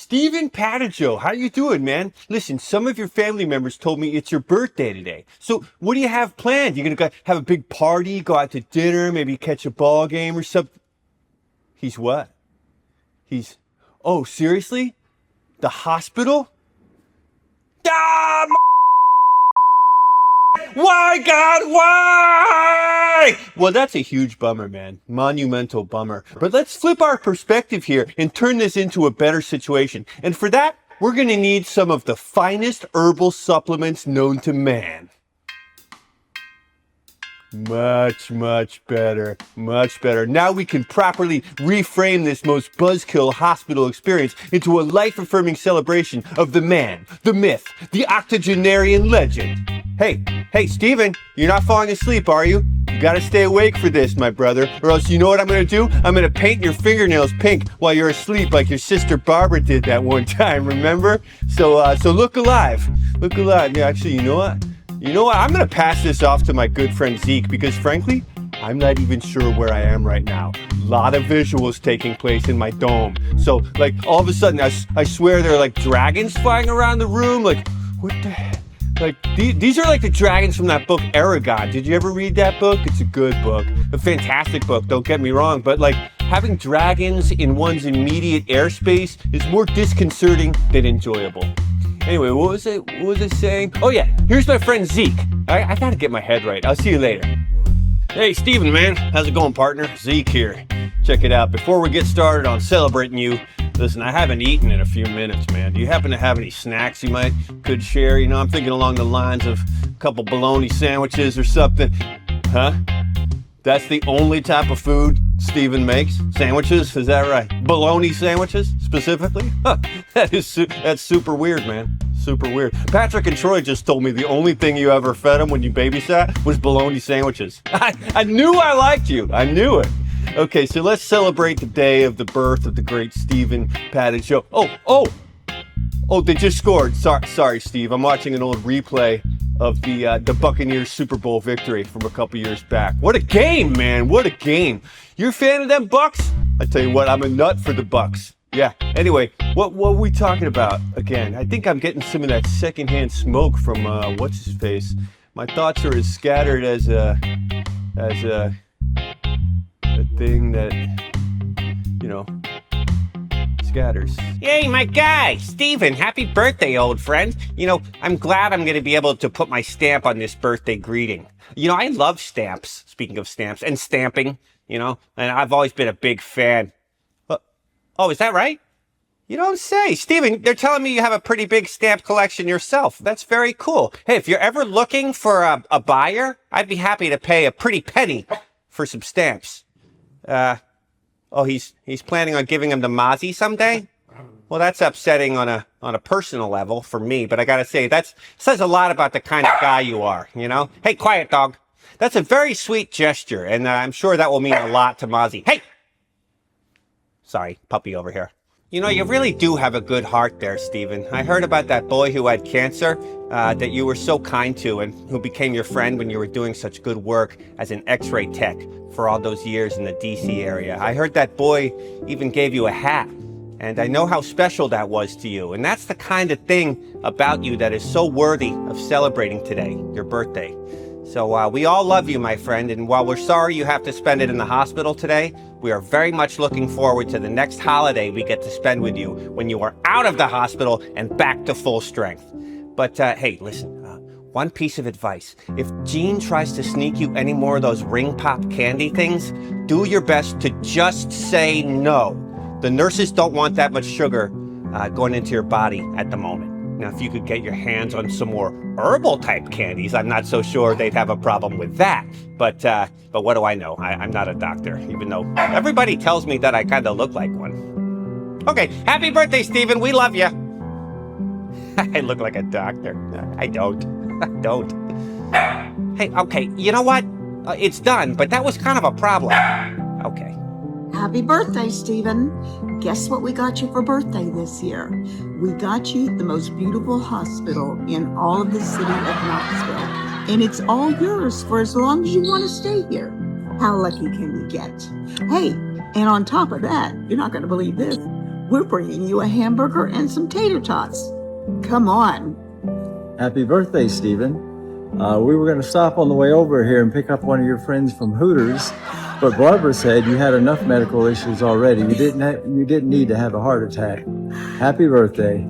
Stephen Patajo, how you doing, man? Listen, some of your family members told me it's your birthday today. So what do you have planned? You gonna go have a big party, go out to dinner, maybe catch a ball game or something? He's what? Oh, seriously? The hospital? Ah, why, God, why? Well, that's a huge bummer, man. Monumental bummer. But let's flip our perspective here and turn this into a better situation. And for that, we're going to need some of the finest herbal supplements known to man. Much, much better. Much better. Now we can properly reframe this most buzzkill hospital experience into a life-affirming celebration of the man, the myth, the octogenarian legend. Hey, Steven, you're not falling asleep, are you? You gotta stay awake for this, my brother, or else you know what I'm gonna do? I'm gonna paint your fingernails pink while you're asleep like your sister Barbara did that one time, remember? So look alive. Look alive. Yeah, actually, you know what? I'm gonna pass this off to my good friend Zeke because frankly, I'm not even sure where I am right now. A lot of visuals taking place in my dome. So like all of a sudden, I swear there are like dragons flying around the room. Like, what the heck? Like, these are like the dragons from that book, Eragon. Did you ever read that book? It's a good book. A fantastic book, don't get me wrong. But like, having dragons in one's immediate airspace is more disconcerting than enjoyable. Anyway, what was it saying? Oh yeah, here's my friend Zeke. I gotta get my head right. I'll see you later. Hey, Steven, man. How's it going, partner? Zeke here. Check it out. Before we get started on celebrating you, listen, I haven't eaten in a few minutes, man. Do you happen to have any snacks you could share? You know, I'm thinking along the lines of a couple bologna sandwiches or something. Huh? That's the only type of food Steven makes? Sandwiches? Is that right? Bologna sandwiches, specifically? Huh. That's super weird, man. Super weird. Patrick and Troy just told me the only thing you ever fed them when you babysat was bologna sandwiches. I knew I liked you. I knew it. Okay, so let's celebrate the day of the birth of the great Stephen Patajo. Oh, they just scored. Sorry, Steve. I'm watching an old replay of the Buccaneers Super Bowl victory from a couple years back. What a game, man. What a game. You're a fan of them Bucks? I tell you what, I'm a nut for the Bucks. Yeah. Anyway, what were we talking about again? I think I'm getting some of that secondhand smoke from what's his face. My thoughts are as scattered as a thing that, you know, scatters. Hey, my guy, Steven, happy birthday, old friend. You know, I'm glad I'm going to be able to put my stamp on this birthday greeting. You know, I love stamps, speaking of stamps, and stamping, you know, and I've always been a big fan. Oh, is that right? You don't say. Steven, they're telling me you have a pretty big stamp collection yourself. That's very cool. Hey, if you're ever looking for a buyer, I'd be happy to pay a pretty penny for some stamps. He's planning on giving them to Mozzie someday? Well, that's upsetting on a personal level for me, but I gotta say, that says a lot about the kind of guy you are, you know? Hey, quiet, dog. That's a very sweet gesture, and I'm sure that will mean a lot to Mozzie. Hey! Sorry, puppy over here. You know, you really do have a good heart there, Steven. I heard about that boy who had cancer that you were so kind to and who became your friend when you were doing such good work as an x-ray tech for all those years in the DC area. I heard that boy even gave you a hat, and I know how special that was to you. And that's the kind of thing about you that is so worthy of celebrating today, your birthday. So we all love you, my friend, and while we're sorry you have to spend it in the hospital today, we are very much looking forward to the next holiday we get to spend with you when you are out of the hospital and back to full strength. But hey, listen, one piece of advice. If Jean tries to sneak you any more of those ring pop candy things, do your best to just say no. The nurses don't want that much sugar going into your body at the moment. Now, if you could get your hands on some more herbal type candies, I'm not so sure they'd have a problem with that. But what do I know? I'm not a doctor, even though everybody tells me that I kind of look like one. Okay, happy birthday, Steven. We love you. I look like a doctor. I don't. I don't. Hey, okay, you know what? It's done, but that was kind of a problem. Okay. Happy birthday, Steven. Guess what we got you for birthday this year? We got you the most beautiful hospital in all of the city of Knoxville. And it's all yours for as long as you want to stay here. How lucky can you get? Hey, and on top of that, you're not going to believe this. we're bringing you a hamburger and some tater tots. Come on. Happy birthday, Stephen. We were going to stop on the way over here and pick up one of your friends from Hooters, but Barbara said you had enough medical issues already. You didn't need to have a heart attack. Happy birthday.